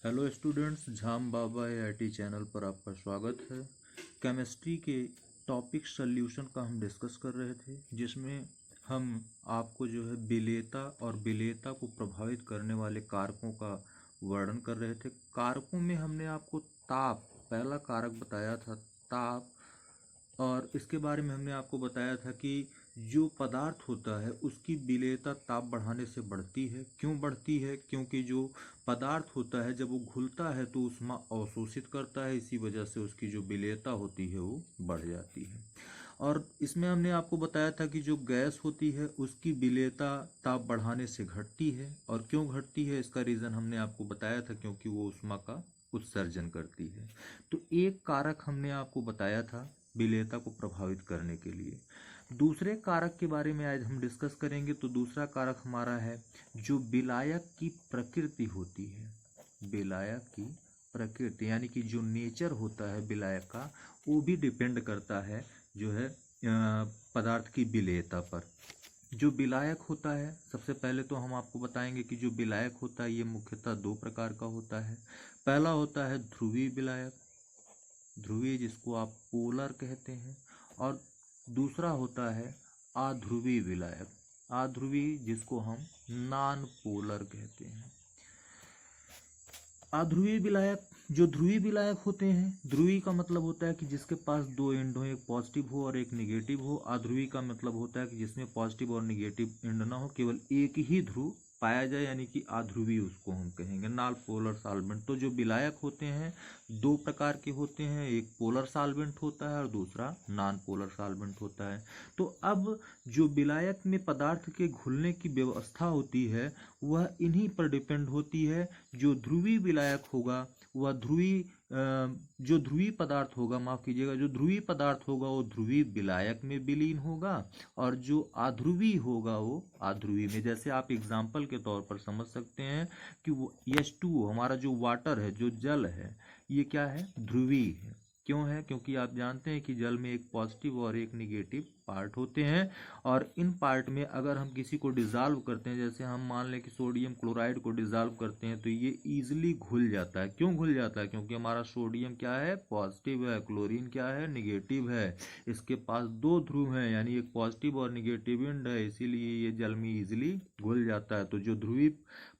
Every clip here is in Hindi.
हेलो स्टूडेंट्स, झाम बाबा आईआईटी चैनल पर आपका स्वागत है। केमिस्ट्री के टॉपिक सॉल्यूशन का हम डिस्कस कर रहे थे, जिसमें हम आपको जो है विलेयता और विलेयता को प्रभावित करने वाले कारकों का वर्णन कर रहे थे। कारकों में हमने आपको ताप, पहला कारक बताया था ताप, और इसके बारे में हमने आपको बताया था कि जो पदार्थ होता है उसकी विलेयता ताप बढ़ाने से बढ़ती है। क्यों बढ़ती है? क्योंकि जो पदार्थ होता है जब वो घुलता है तो ऊष्मा अवशोषित करता है, इसी वजह से उसकी जो विलेयता होती है वो बढ़ जाती है। और इसमें हमने आपको बताया था कि जो गैस होती है उसकी विलेयता ताप बढ़ाने से घटती है। और क्यों घटती है इसका रीज़न हमने आपको बताया था, क्योंकि वो ऊष्मा का उत्सर्जन करती है। तो एक कारक हमने आपको बताया था विलेयता को प्रभावित करने के लिए। दूसरे कारक के बारे में आज हम डिस्कस करेंगे। तो दूसरा कारक हमारा है जो विलायक की प्रकृति होती है। विलायक की प्रकृति यानी कि जो नेचर होता है विलायक का, वो भी डिपेंड करता है जो है पदार्थ की विलेयता पर। जो विलायक होता है, सबसे पहले तो हम आपको बताएंगे कि जो विलायक होता है ये मुख्यतः दो प्रकार का होता है। पहला होता है ध्रुवीय विलायक, ध्रुवीय जिसको आप पोलर कहते हैं, और दूसरा होता है अध्रुवीय विलायक, अध्रुवीय जिसको हम नॉन पोलर कहते हैं। अध्रुवीय विलायक, जो ध्रुवीय विलायक होते हैं, ध्रुवीय का मतलब होता है कि जिसके पास दो एंड हो, एक पॉजिटिव हो और एक निगेटिव हो। अध्रुवीय का मतलब होता है कि जिसमें पॉजिटिव और निगेटिव एंड ना हो, केवल एक ही ध्रुव पाया जाए, यानी कि अध्रुवीय उसको हम कहेंगे, नॉन पोलर सॉल्वेंट। तो जो विलायक होते हैं दो प्रकार के होते हैं, एक पोलर सॉल्वेंट होता है और दूसरा नॉन पोलर सॉल्वेंट होता है। तो अब जो विलायक में पदार्थ के घुलने की व्यवस्था होती है वह इन्हीं पर डिपेंड होती है। जो ध्रुवीय विलायक होगा वह ध्रुवीय जो ध्रुवीय पदार्थ होगा, माफ कीजिएगा, जो ध्रुवीय पदार्थ होगा वो ध्रुवीय विलायक में विलीन होगा, और जो अध्रुवीय होगा वो अध्रुवीय में। जैसे आप एग्जाम्पल के तौर पर समझ सकते हैं कि वो H2O हमारा जो वाटर है, जो जल है, ये क्या है? ध्रुवीय है। क्यों है? क्योंकि आप जानते हैं कि जल में एक पॉजिटिव और एक निगेटिव पार्ट होते हैं, और इन पार्ट में अगर हम किसी को डिज़ाल्व करते हैं, जैसे हम मान लें कि सोडियम क्लोराइड को डिज़ाल्व करते हैं, तो ये ईजिली घुल जाता है। क्यों घुल जाता है? क्योंकि हमारा सोडियम क्या है? पॉजिटिव है, क्लोरीन क्या है? निगेटिव है। इसके पास दो ध्रुव हैं, यानी एक पॉजिटिव और निगेटिव एंड है, इसीलिए ये जल में ईजिली घुल जाता है। तो जो ध्रुवीय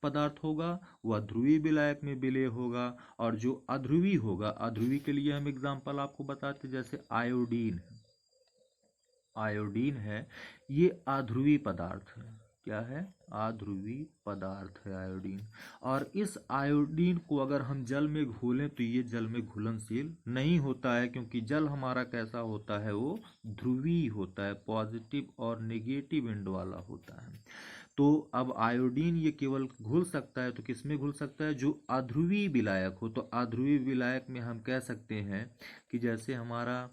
पदार्थ होगा वह ध्रुवीय विलायक में विलय होगा, और जो अध्रुवीय होगा, अध्रुवीय के लिए हम एग्जाम्पल आपको बताते, जैसे आयोडीन है। आयोडीन है, ये अध्रुवीय पदार्थ है। क्या है? अध्रुवीय पदार्थ है आयोडीन। और इस आयोडीन को अगर हम जल में घोलें तो ये जल में घुलनशील नहीं होता है, क्योंकि जल हमारा कैसा होता है? वो ध्रुवीय होता है, पॉजिटिव और नेगेटिव एंड वाला होता है। तो अब आयोडीन ये केवल घुल सकता है, तो किस में घुल सकता है? जो अध्रुवीय विलायक हो। तो अध्रुवीय विलायक में हम कह सकते हैं कि जैसे हमारा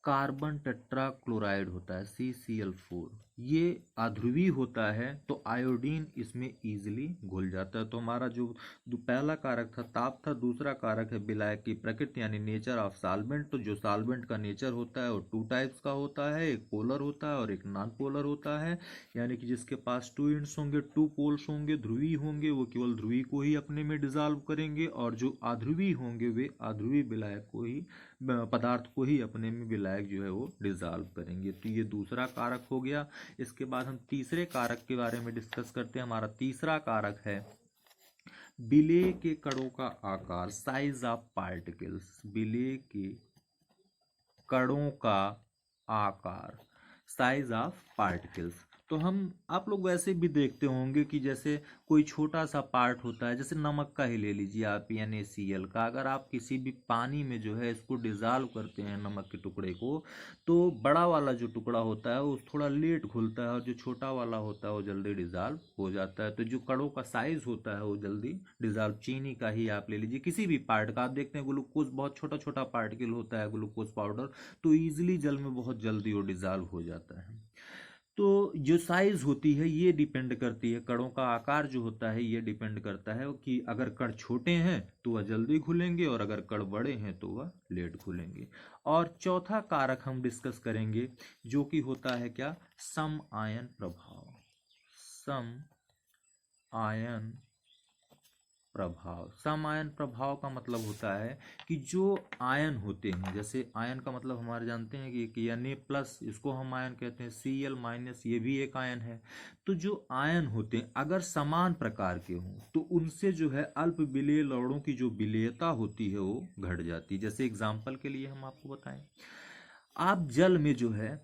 कार्बन टेट्रा क्लोराइड होता है CCl4, ये अध्रुवीय होता है, तो आयोडीन इसमें इजीली घुल जाता है। तो हमारा जो पहला कारक था ताप था, दूसरा कारक है विलायक की प्रकृति यानी नेचर ऑफ सॉल्वेंट। तो जो सॉल्वेंट का नेचर होता है वो टू टाइप्स का होता है, एक पोलर होता है और एक नॉन पोलर होता है, यानी कि जिसके पास टू एंड्स होंगे, टू पोल्स होंगे, ध्रुवीय होंगे, वो केवल ध्रुवीय को ही अपने में डिजॉल्व करेंगे, और जो अध्रुवीय होंगे वे अध्रुवीय विलायक को ही, पदार्थ को ही अपने में विलायक जो है वो डिजॉल्व करेंगे। तो ये दूसरा कारक हो गया। इसके बाद हम तीसरे कारक के बारे में डिस्कस करते हैं। हमारा तीसरा कारक है विलेय के कणों का आकार, साइज ऑफ पार्टिकल्स। विलेय के कणों का आकार, साइज ऑफ पार्टिकल्स। तो हम आप लोग वैसे भी देखते होंगे कि जैसे कोई छोटा सा पार्ट होता है, जैसे नमक का ही ले लीजिए आप, NaCl का, अगर आप किसी भी पानी में जो है इसको डिज़ोल्व करते हैं नमक के टुकड़े को, तो बड़ा वाला जो टुकड़ा होता है वो थोड़ा लेट घुलता है, और जो छोटा वाला होता है वो जल्दी डिज़ोल्व हो जाता है। तो जो कणों का साइज होता है वो जल्दी डिज़ोल्व, चीनी का ही आप ले लीजिए, किसी भी पार्ट का, आप देखते हैं ग्लूकोज बहुत छोटा छोटा पार्टिकल होता है, ग्लूकोज पाउडर, तो ईजिली जल में बहुत जल्दी वो डिज़ोल्व हो जाता है। तो जो साइज होती है ये डिपेंड करती है, कणों का आकार जो होता है ये डिपेंड करता है कि अगर कण छोटे हैं तो वह जल्दी घुलेंगे, और अगर कण बड़े हैं तो वह लेट घुलेंगे। और चौथा कारक हम डिस्कस करेंगे जो कि होता है क्या? सम आयन प्रभाव। सम आयन प्रभाव। सम आयन प्रभाव का मतलब होता है कि जो आयन होते हैं, जैसे आयन का मतलब हमारे जानते हैं कि Na प्लस, इसको हम आयन कहते हैं, Cl माइनस, ये भी एक आयन है। तो जो आयन होते हैं अगर समान प्रकार के हों तो उनसे जो है अल्प विलेय लवणों की जो विलेयता होती है वो घट जाती है। जैसे एग्जाम्पल के लिए हम आपको बताएं, आप जल में जो है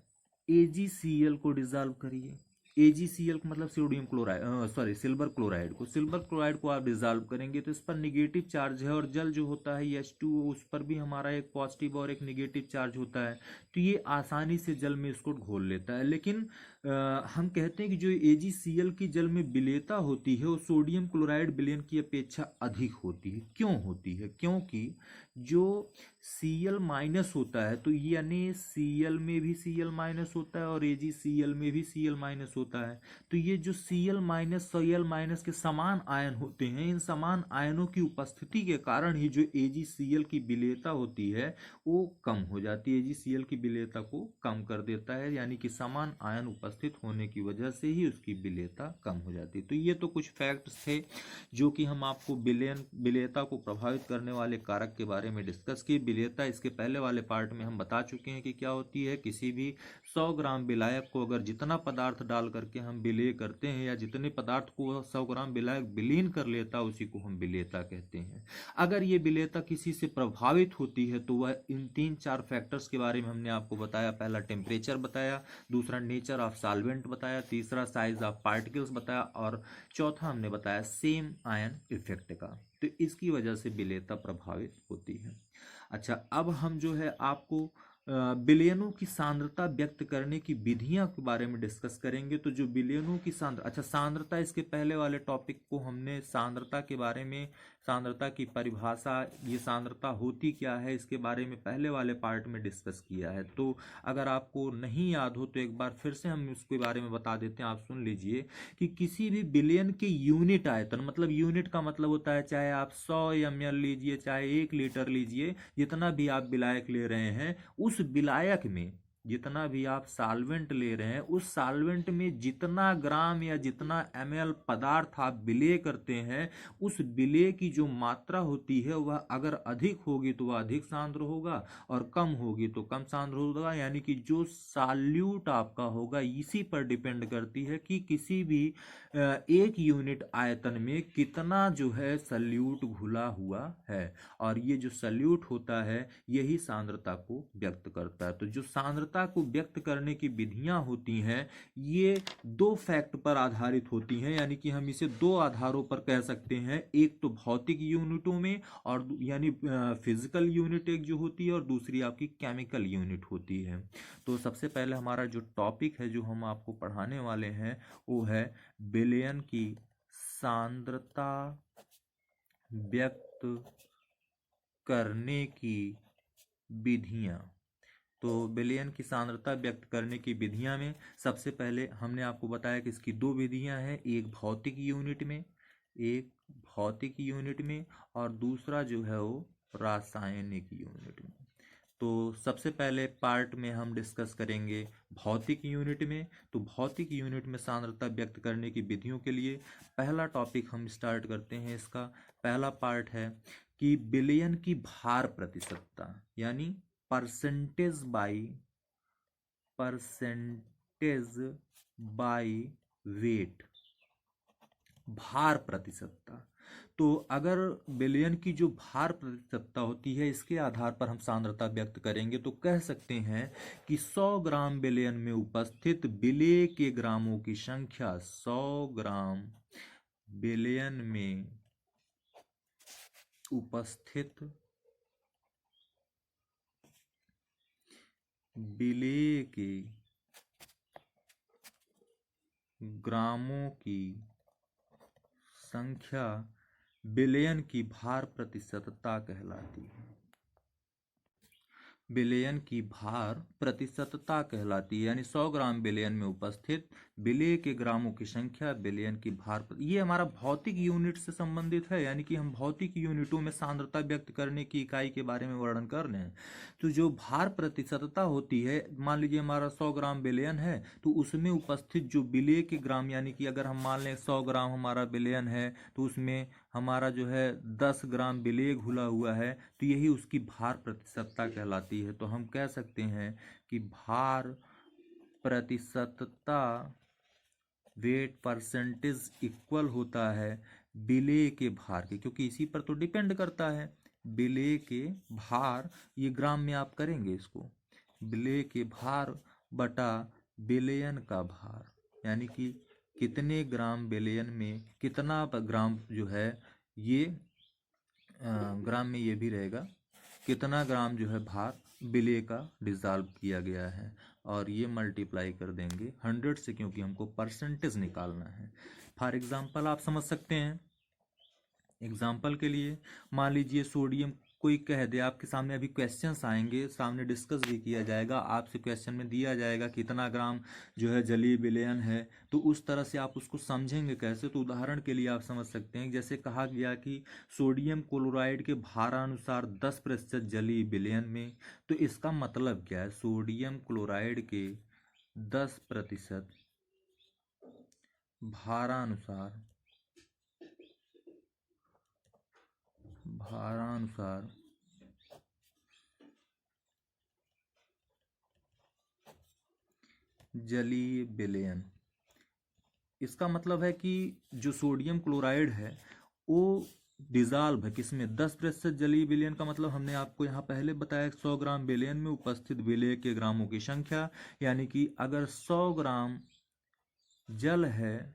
AgCl को डिजॉल्व करिए। AgCl का मतलब sodium chloride, sorry silver chloride को, सिल्वर क्लोराइड को आप डिजॉल्व करेंगे तो इस पर निगेटिव चार्ज है, और जल जो होता है H2O, उस पर भी हमारा एक पॉजिटिव और एक निगेटिव चार्ज होता है। तो ये आसानी से जल में इसको घोल लेता है। लेकिन हम कहते हैं कि जो AgCl की जल में विलेयता होती है वो सोडियम क्लोराइड विलयन की अपेक्षा अधिक होती है। क्यों होती है? क्योंकि जो Cl माइनस होता है, तो यानी Cl में भी Cl माइनस होता है और AgCl में भी Cl माइनस होता है। तो ये जो Cl माइनस Cl माइनस के समान आयन होते हैं, इन समान आयनों की उपस्थिति के कारण ही जो AgCl की विलेयता होती है वो कम हो जाती है। AgCl की विलेयता को कम कर देता है, यानी कि समान आयन उपस्थित होने की वजह से ही उसकी विलेयता कम हो जाती है। तो ये तो कुछ फैक्ट्स थे जो कि हम आपको विलेयता को प्रभावित करने वाले कारक के बारे में डिस्कस की। विलेयता इसके पहले वाले पार्ट में हम बता चुके हैं कि क्या होती है। किसी भी 100 ग्राम विलायक को अगर जितना पदार्थ डाल करके हम विलेय करते हैं, या जितने पदार्थ को 100 ग्राम विलायक विलीन कर लेता है, उसी को हम विलेयता कहते हैं। अगर ये विलेयता किसी से प्रभावित होती है तो वह इन 3-4 फैक्टर्स के बारे में हमने आपको बताया। पहला टेम्परेचर बताया, दूसरा नेचर ऑफ सॉल्वेंट बताया, तीसरा साइज ऑफ पार्टिकल्स बताया, और चौथा हमने बताया सेम आयन इफेक्ट का। तो इसकी वजह से विलेयता प्रभावित होती है। अच्छा, अब हम जो है आपको विलयनों की सांद्रता व्यक्त करने की विधियां के बारे में डिस्कस करेंगे। तो जो विलयनों की सांद्रता, इसके पहले वाले टॉपिक को हमने सांद्रता के बारे में, सांद्रता की परिभाषा, ये सांद्रता होती क्या है, इसके बारे में पहले वाले पार्ट में डिस्कस किया है। तो अगर आपको नहीं याद हो तो एक बार फिर से हम उसके बारे में बता देते हैं। आप सुन लीजिए कि किसी भी विलयन के यूनिट आयतन, मतलब यूनिट का मतलब होता है चाहे आप 100 ml लीजिए, चाहे 1 लीटर लीजिए, जितना भी आप विलायक ले रहे हैं, उस विलायक में जितना भी आप सॉल्वेंट ले रहे हैं, उस सॉल्वेंट में जितना ग्राम या जितना ml पदार्थ आप विलेय करते हैं, उस विलेय की जो मात्रा होती है वह अगर अधिक होगी तो वह अधिक सांद्र होगा, और कम होगी तो कम सांद्र होगा। यानी कि जो सॉल्यूट आपका होगा इसी पर डिपेंड करती है कि किसी भी एक यूनिट आयतन में कितना जो है सॉल्यूट घुला हुआ है, और ये जो सॉल्यूट होता है यही सांद्रता को व्यक्त करता है। तो जो सांद्रता को व्यक्त करने की विधियां होती हैं ये 2 फैक्ट पर आधारित होती हैं, यानी कि हम इसे 2 आधारों पर कह सकते हैं। एक तो भौतिक यूनिटों में, और यानी फिजिकल यूनिट एक जो होती है, और दूसरी आपकी केमिकल यूनिट होती है। तो सबसे पहले हमारा जो टॉपिक है जो हम आपको पढ़ाने वाले हैं वो है विलयन की सांद्रता व्यक्त करने की विधियां। तो विलयन की सांद्रता व्यक्त करने की विधियां में सबसे पहले हमने आपको बताया कि इसकी 2 विधियां हैं, एक भौतिक यूनिट में और दूसरा जो है वो रासायनिक यूनिट में। तो सबसे पहले पार्ट में हम डिस्कस करेंगे भौतिक यूनिट में। तो भौतिक यूनिट में सांद्रता व्यक्त करने की विधियों के लिए पहला टॉपिक हम स्टार्ट करते हैं। इसका पहला पार्ट है कि विलयन की भार प्रतिशतता, यानी परसेंटेज बाई वेट, भार प्रतिशतता। तो अगर विलयन की जो भार प्रतिशतता होती है इसके आधार पर हम सांद्रता व्यक्त करेंगे, तो कह सकते हैं कि 100 ग्राम विलयन में उपस्थित विलेय के ग्रामों की संख्या, 100 ग्राम विलयन में उपस्थित विलेय के ग्रामों की संख्या विलयन की भार प्रतिशतता कहलाती है। विलयन की भार प्रतिशतता कहलाती है, यानी 100 ग्राम विलयन में उपस्थित विलेय के ग्रामों की संख्या विलयन की भार। ये हमारा भौतिक यूनिट से संबंधित है, यानी कि हम भौतिक यूनिटों में सांद्रता व्यक्त करने की इकाई के बारे में वर्णन कर रहे हैं। तो जो भार प्रतिशतता होती है, मान लीजिए हमारा 100 ग्राम विलयन है, तो उसमें उपस्थित जो विलेय के ग्राम, यानी कि अगर हम मान लें 100 ग्राम हमारा विलयन है तो उसमें हमारा जो है 10 ग्राम विलेय घुला हुआ है, तो यही उसकी भार प्रतिशतता कहलाती है। तो हम कह सकते हैं कि भार प्रतिशतता, वेट परसेंटेज, इक्वल होता है विलेय के भार के, क्योंकि इसी पर तो डिपेंड करता है। विलेय के भार, ये ग्राम में आप करेंगे इसको, विलेय के भार बटा विलयन का भार, यानी कि कितने ग्राम विलयन में कितना ग्राम जो है ये ग्राम में ये भी रहेगा कितना ग्राम जो है भार विलेय का डिजॉल्व किया गया है, और ये मल्टीप्लाई कर देंगे 100 से, क्योंकि हमको परसेंटेज निकालना है। फॉर एग्जांपल आप समझ सकते हैं, एग्जाम्पल के लिए मान लीजिए सोडियम, कोई कह दे, आपके सामने अभी क्वेश्चंस आएंगे, सामने डिस्कस भी किया जाएगा, आपसे क्वेश्चन में दिया जाएगा कितना ग्राम जो है जलीय विलयन है, तो उस तरह से आप उसको समझेंगे कैसे। तो उदाहरण के लिए आप समझ सकते हैं, जैसे कहा गया कि सोडियम क्लोराइड के भारानुसार 10% जलीय विलयन में, तो इसका मतलब क्या है, सोडियम क्लोराइड के 10% भारानुसार जलीय विलयन, इसका मतलब है कि जो सोडियम क्लोराइड है वो डिजॉल्व है किसमें, 10% जलीय विलयन का मतलब हमने आपको यहाँ पहले बताया 100 ग्राम विलयन में उपस्थित विलेय के ग्रामों की संख्या, यानी कि अगर 100 ग्राम जल है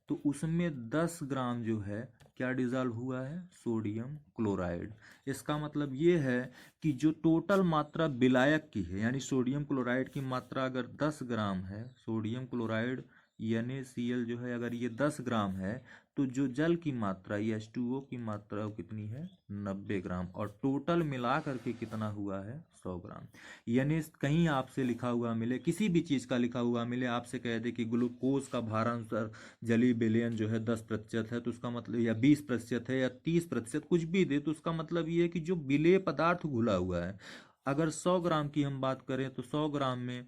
तो उसमें 10 ग्राम जो है क्या डिजॉल्व हुआ है, सोडियम क्लोराइड। इसका मतलब ये है कि जो टोटल मात्रा विलायक की है, यानी सोडियम क्लोराइड की मात्रा अगर 10 ग्राम है, सोडियम क्लोराइड NaCl जो है अगर ये 10 ग्राम है, तो जो जल की मात्रा H2O की मात्रा वो कितनी है, 90 ग्राम, और टोटल मिला करके कितना हुआ है, 100 ग्राम। यानी कहीं आपसे लिखा हुआ मिले, किसी भी चीज़ का लिखा हुआ मिले, आपसे कह दे कि ग्लूकोज का भारानुसार जलीय विलयन जो है 10% है, तो उसका मतलब, या 20% है, या 30%, कुछ भी दे, तो उसका मतलब ये है कि जो विलेय पदार्थ घुला हुआ है, अगर 100 ग्राम की हम बात करें तो 100 ग्राम में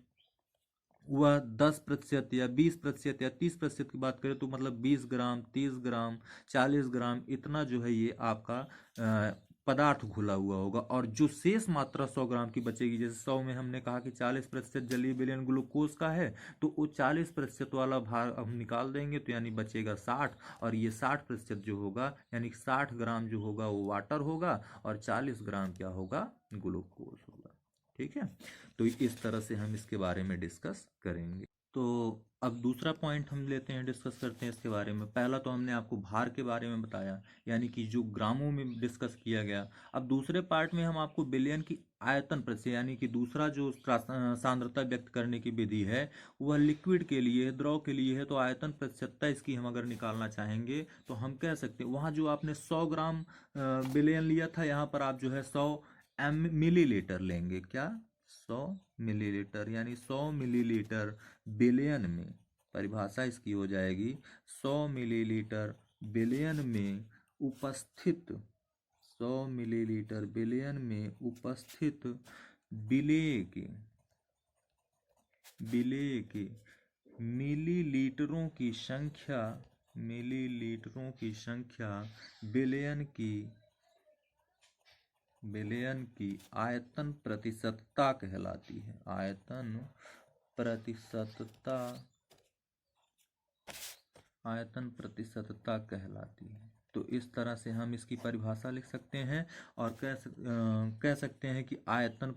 वह 10% या 20% या 30% की बात करें तो मतलब 20 ग्राम, 30 ग्राम, 40 ग्राम, इतना जो है ये आपका पदार्थ घुला हुआ होगा। और जो शेष मात्रा 100 ग्राम की बचेगी, जैसे 100 में हमने कहा कि 40% जलीय विलयन ग्लूकोज का है, तो वो 40% वाला भार हम निकाल देंगे, तो यानी बचेगा 60, और ये 60% जो होगा, यानी 60 ग्राम जो होगा वो वाटर होगा, और 40 ग्राम क्या होगा, ग्लूकोज होगा। ठीक है, तो इस तरह से हम इसके बारे में डिस्कस करेंगे। तो अब दूसरा पॉइंट हम लेते हैं, डिस्कस करते हैं इसके बारे में। पहला तो हमने आपको भार के बारे में बताया, यानी कि जो ग्रामों में डिस्कस किया गया। अब दूसरे पार्ट में हम आपको विलयन की आयतन प्रतिशत, यानी कि दूसरा जो सांद्रता व्यक्त करने की विधि है वह लिक्विड के लिए, द्रव के लिए है, तो आयतन प्रतिशतता इसकी हम अगर निकालना चाहेंगे तो हम कह सकते हैं, वहाँ जो आपने 100 ग्राम विलयन लिया था, यहाँ पर आप जो है 100 मिलीलीटर लेंगे, क्या, 100 मिलीलीटर, यानी 100 मिलीलीटर विलयन में, परिभाषा इसकी हो जाएगी 100 मिलीलीटर विलयन में उपस्थित, 100 मिलीलीटर विलयन में उपस्थित विलेय के मिलीलीटरों की संख्या, मिलीलीटरों की संख्या विलयन की आयतन प्रतिशतता कहलाती है, आयतन प्रतिशतता कहलाती है। तो इस तरह से हम इसकी परिभाषा लिख सकते हैं, और कह सकते हैं कि आयतन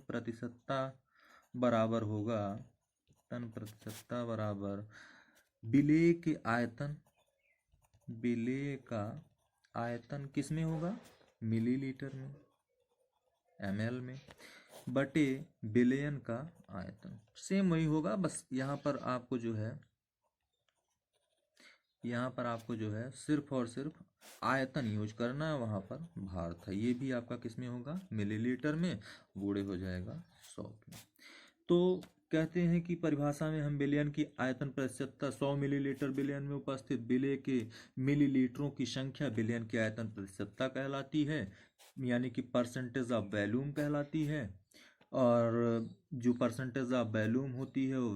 प्रतिशतता बराबर होगा, आयतन प्रतिशतता बराबर विलेय के आयतन, विलेय का आयतन किस में होगा, मिलीलीटर में, ml में, बटे विलयन का आयतन। सेम वही होगा, बस यहाँ पर आपको जो है सिर्फ और सिर्फ आयतन यूज करना है, वहाँ पर भार था, ये भी आपका किस में होगा, मिलीलीटर में, गुणे हो जाएगा 100 में। तो कहते हैं कि परिभाषा में हम विलयन की आयतन प्रतिशतता 100 मिलीलीटर विलयन में उपस्थित विलेय के मिलीलीटरों की संख्या विलयन की आयतन प्रतिशतता कहलाती है, यानी कि परसेंटेज ऑफ वॉल्यूम कहलाती है। और जो परसेंटेज ऑफ वैल्यूम होती है वो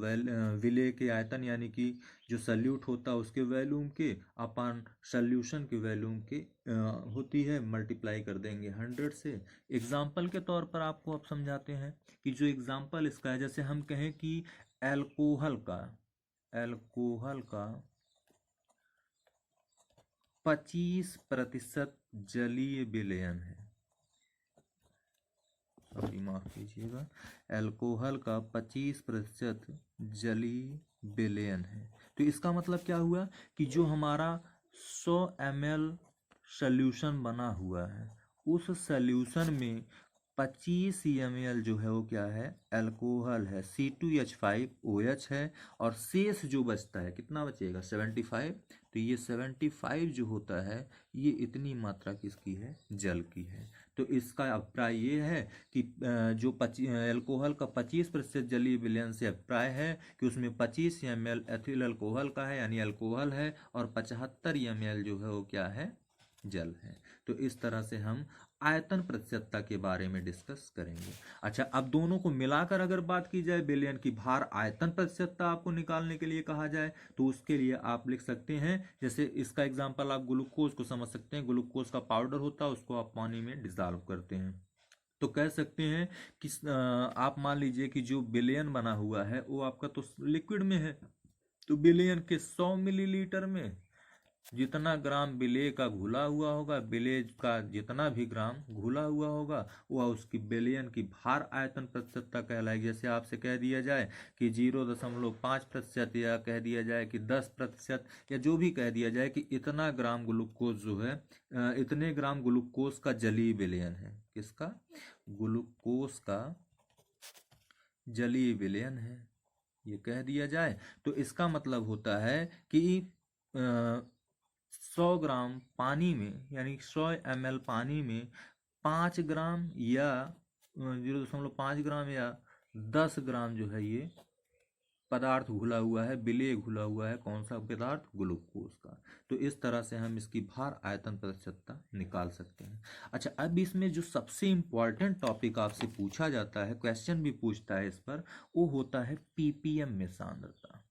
विले के आयतन यानी कि जो सल्यूट होता है उसके वैल्यूम के अपन सल्यूशन के वैल्यूम के होती है, मल्टीप्लाई कर देंगे 100 से। एग्जाम्पल के तौर पर आपको अब समझाते हैं कि जो एग्जाम्पल इसका है, जैसे हम कहें कि एल्कोहल का 25% जलीय विलयन है, सॉरी माफ कीजिएगा, एल्कोहल का 25% जलीय विलयन है। तो इसका मतलब क्या हुआ कि जो हमारा 100 ml सॉल्यूशन बना हुआ है उस सॉल्यूशन में 25 ml जो है वो क्या है, अल्कोहल है, C2H5OH है, और शेष जो बचता है कितना बचेगा 75। तो ये 75 जो होता है ये इतनी मात्रा किसकी है, जल की है। तो इसका अभिप्राय ये है कि जो अल्कोहल का 25% जलीय विलयन से अभिप्राय है कि उसमें 25 ml एथिल अल्कोहल का है यानी अल्कोहल है, और 75 ml जो है वो क्या है, जल है। तो इस तरह से हम आयतन प्रतिशतता के बारे में डिस्कस करेंगे। अच्छा, अब दोनों को मिलाकर अगर बात की जाए, विलयन की भार आयतन प्रतिशतता आपको निकालने के लिए कहा जाए तो उसके लिए आप लिख सकते हैं, जैसे इसका एग्जांपल आप ग्लूकोज को समझ सकते हैं। ग्लूकोज का पाउडर होता है, उसको आप पानी में डिसॉल्व करते हैं, तो कह सकते हैं कि आप मान लीजिए कि जो विलयन बना हुआ है वो आपका तो लिक्विड में है, तो विलयन के 100 मिलीलीटर में जितना ग्राम विलेय का घुला हुआ होगा, विलेय का जितना भी ग्राम घुला हुआ होगा वह उसकी विलयन की भार आयतन प्रतिशतता कहलाएगी। जैसे आपसे कह दिया जाए कि 0.5%, या कह दिया जाए कि 10%, या जो भी कह दिया जाए कि इतना ग्राम ग्लूकोज जो है, इतने ग्राम ग्लूकोज का जलीय विलयन है, किसका, ग्लूकोज का जलीय विलयन है, ये कह दिया जाए तो इसका मतलब होता है कि 100 ग्राम पानी में यानी 100 ml पानी में 5 ग्राम या 0.5 ग्राम या 10 ग्राम जो है ये पदार्थ घुला हुआ है, विलेय घुला हुआ है, कौन सा पदार्थ, ग्लूकोज का। तो इस तरह से हम इसकी भार आयतन प्रतिशतता निकाल सकते हैं। अच्छा, अब इसमें जो सबसे इम्पोर्टेंट टॉपिक आपसे पूछा जाता है, क्वेश्चन भी पूछता है इस पर, वो होता है पीपीएम में सांद्रता।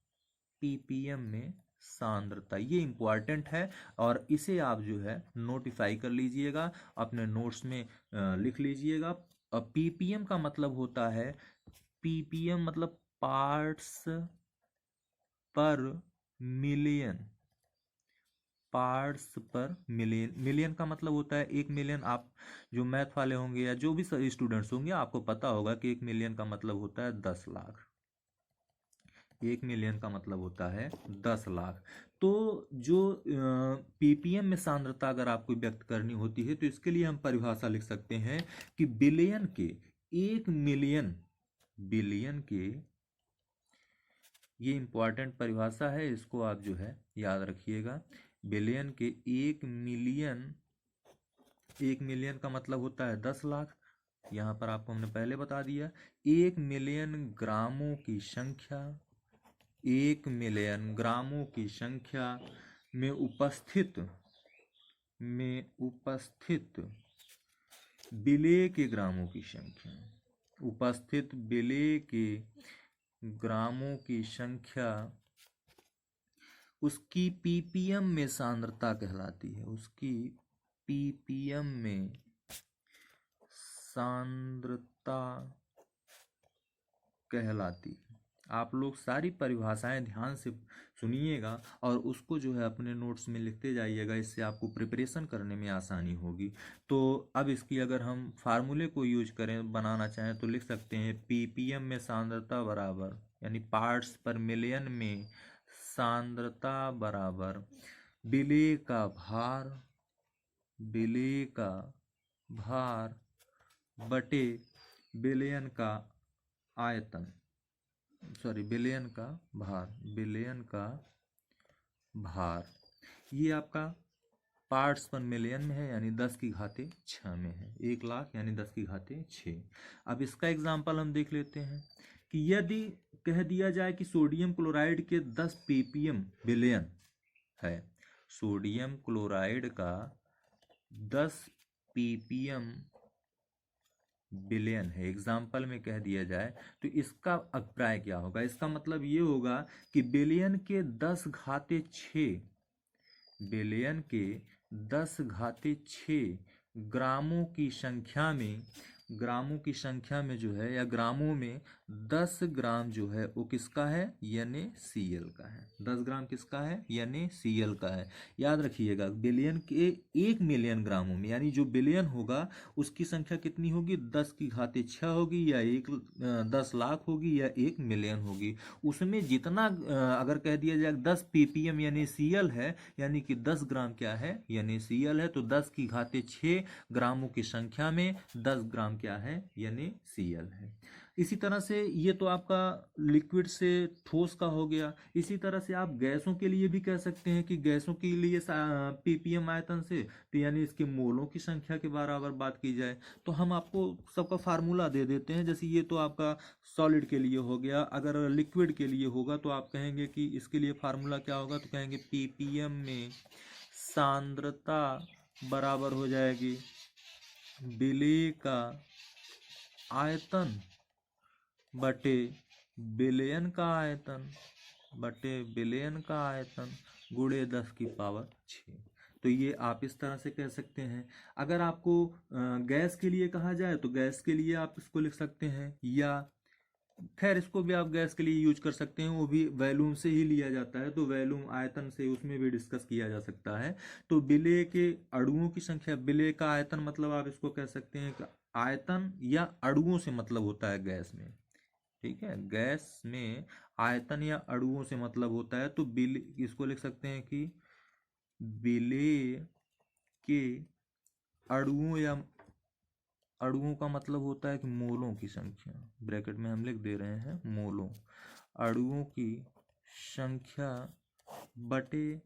पीपीएम में सांद्रता ये इंपॉर्टेंट है, और इसे आप जो है नोटिफाई कर लीजिएगा, अपने नोट्स में लिख लीजिएगा। और पीपीएम का मतलब होता है, पीपीएम मतलब पार्ट्स पर मिलियन, पार्ट्स पर मिलियन। मिलियन का मतलब होता है 1 मिलियन। आप जो मैथ वाले होंगे या जो भी स्टूडेंट्स होंगे आपको पता होगा कि 1 मिलियन का मतलब होता है 10 लाख। 1 मिलियन का मतलब होता है 10 लाख। तो जो पीपीएम में सांद्रता अगर आपको व्यक्त करनी होती है तो इसके लिए हम परिभाषा लिख सकते हैं कि बिलियन के 1 मिलियन, बिलियन के, ये इंपॉर्टेंट परिभाषा है, इसको आप जो है याद रखिएगा। बिलियन के 1 मिलियन, 1 मिलियन का मतलब होता है 10 लाख। यहाँ पर आपको हमने पहले बता दिया। 1 मिलियन ग्रामों की संख्या, 1 मिलियन ग्रामों की संख्या में उपस्थित, विलेय के ग्रामों की संख्या, उपस्थित विलेय के ग्रामों की संख्या उसकी पीपीएम में सांद्रता कहलाती है, उसकी पीपीएम में सांद्रता कहलाती है। आप लोग सारी परिभाषाएं ध्यान से सुनिएगा और उसको जो है अपने नोट्स में लिखते जाइएगा, इससे आपको प्रिपरेशन करने में आसानी होगी। तो अब इसकी अगर हम फार्मूले को यूज करें, बनाना चाहें तो लिख सकते हैं पीपीएम में सांद्रता बराबर, यानी पार्ट्स पर मिलियन में सांद्रता बराबर विलेय का भार, विलेय का भार बटे विलयन का आयतन, सॉरी विलयन का भार, विलयन का भार। ये आपका पार्ट्स पर मिलियन में है यानी 10⁶ में है, 1 लाख यानी 10⁶। अब इसका एग्जांपल हम देख लेते हैं कि यदि कह दिया जाए कि सोडियम क्लोराइड के 10 ppm विलयन है, सोडियम क्लोराइड का 10 ppm बिलियन है, एग्जाम्पल में कह दिया जाए तो इसका अभिप्राय क्या होगा? इसका मतलब ये होगा कि बिलियन के 10⁶, बिलियन के 10⁶ ग्रामों की संख्या में, ग्रामों की संख्या में जो है, या ग्रामों में 10 ग्राम जो है वो किसका है? NaCl का है। 10 ग्राम किसका है? NaCl का है। याद रखिएगा, बिलियन के 1 मिलियन ग्रामों में, यानी जो बिलियन होगा उसकी संख्या कितनी होगी? 10⁶ होगी, या 10 लाख होगी, या 1 मिलियन होगी। उसमें जितना अगर कह दिया जाए 10 ppm NaCl है, यानी कि 10 ग्राम क्या है? NaCl है। तो 10⁶ ग्रामों की संख्या में 10 ग्राम क्या है? NaCl है। इसी तरह से ये तो आपका लिक्विड से ठोस का हो गया। इसी तरह से आप गैसों के लिए भी कह सकते हैं कि गैसों के लिए ppm आयतन से, तो यानी इसके मोलों की संख्या के बराबर बात की जाए तो हम आपको सबका फार्मूला दे देते हैं। जैसे ये तो आपका सॉलिड के लिए हो गया, अगर लिक्विड के लिए होगा तो आप कहेंगे कि इसके लिए फार्मूला क्या होगा? तो कहेंगे ppm में सांद्रता बराबर हो जाएगी विलेय का आयतन बटे बिलियन का आयतन, बटे बिलियन का आयतन गुणे 10⁶। तो ये आप इस तरह से कह सकते हैं। अगर आपको गैस के लिए कहा जाए तो गैस के लिए आप इसको लिख सकते हैं, या खैर इसको भी आप गैस के लिए यूज कर सकते हैं, वो भी वैल्यूम से ही लिया जाता है, तो वैल्यूम आयतन से उसमें भी डिस्कस किया जा सकता है। तो विलेय के अणुओं की संख्या, विलेय का आयतन मतलब आप इसको कह सकते हैं कि आयतन या अणुओं से मतलब होता है गैस में, ठीक है, गैस में आयतन या अणुओं से मतलब होता है। तो इसको लिख सकते हैं कि विलेय के अणुओं या अणुओं का मतलब होता है कि मोलों की संख्या, ब्रैकेट में हम लिख दे रहे हैं मोलों, अणुओं की संख्या बटे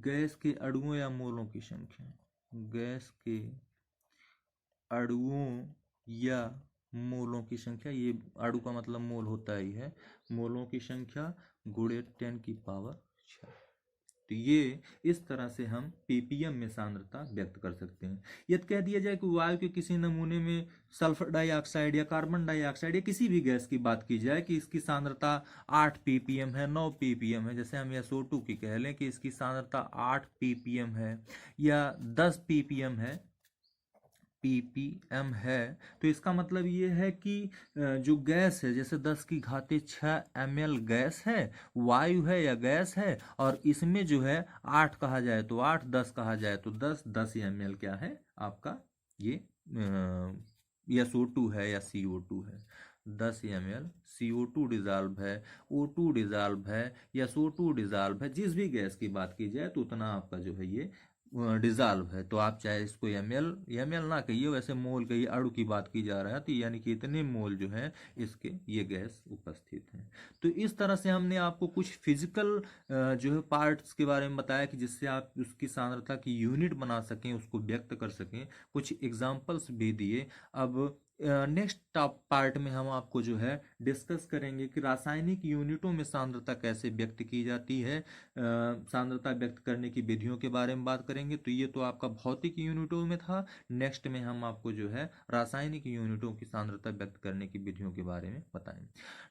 गैस के अणुओं या मोलों की संख्या, गैस के अणुओं या मोलों की संख्या, ये अणु का मतलब मोल होता ही है, मोलों की संख्या गुणे 10⁶। तो ये इस तरह से हम ppm में सांद्रता व्यक्त कर सकते हैं। यदि कह दिया जाए कि वायु के किसी नमूने में सल्फर डाइऑक्साइड या कार्बन डाइऑक्साइड या किसी भी गैस की बात की जाए कि इसकी सांद्रता 8 ppm है, 9 ppm है, जैसे हम SO2 की कह लें कि इसकी सांद्रता 8 ppm है या 10 ppm है, ppm है, तो इसका मतलब ये है कि जो गैस है, जैसे 10⁶ ml गैस है, वायु है या गैस है, और इसमें जो है 8 कहा जाए तो 8, 10 कहा जाए तो 10 ml क्या है आपका? ये SO2 है या CO2 है। 10 ml CO2 डिजॉल्व है, O2 डिजॉल्व है या SO2 डिजॉल्व है, जिस भी गैस की बात की जाए तो उतना आपका जो है ये डिजॉल्व है। तो आप चाहे इसको ml ना कहिए, वैसे मोल कहिए, अणु की बात की जा रहा है, तो यानी कि इतने मोल जो है इसके ये गैस उपस्थित हैं। तो इस तरह से हमने आपको कुछ फिजिकल जो है पार्ट्स के बारे में बताया कि जिससे आप उसकी सांद्रता की यूनिट बना सकें, उसको व्यक्त कर सकें, कुछ एग्जाम्पल्स भी दिए। अब नेक्स्ट पार्ट में हम आपको जो है डिस्कस करेंगे कि रासायनिक यूनिटों में सांद्रता कैसे व्यक्त की जाती है, सांद्रता व्यक्त करने की विधियों के बारे में बात करेंगे। तो ये तो आपका भौतिक यूनिटों में था। नेक्स्ट में हम आपको जो है रासायनिक यूनिटों की सांद्रता व्यक्त करने की विधियों के बारे में बताएंगे।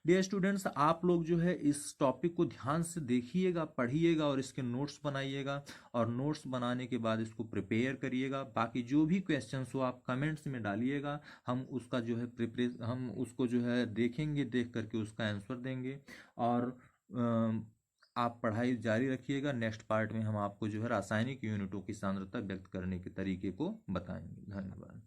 डियर स्टूडेंट्स, आप लोग जो है इस टॉपिक को ध्यान से देखिएगा, पढ़िएगा और इसके नोट्स बनाइएगा, और नोट्स बनाने के बाद इसको प्रिपेयर करिएगा। बाकी जो भी क्वेश्चंस हो आप कमेंट्स में डालिएगा, हम उसका जो है हम उसको जो है देखेंगे, देख करके उसका आंसर देंगे। और आप पढ़ाई जारी रखिएगा। नेक्स्ट पार्ट में हम आपको जो है रासायनिक यूनिटों की सांद्रता व्यक्त करने के तरीके को बताएंगे। धन्यवाद।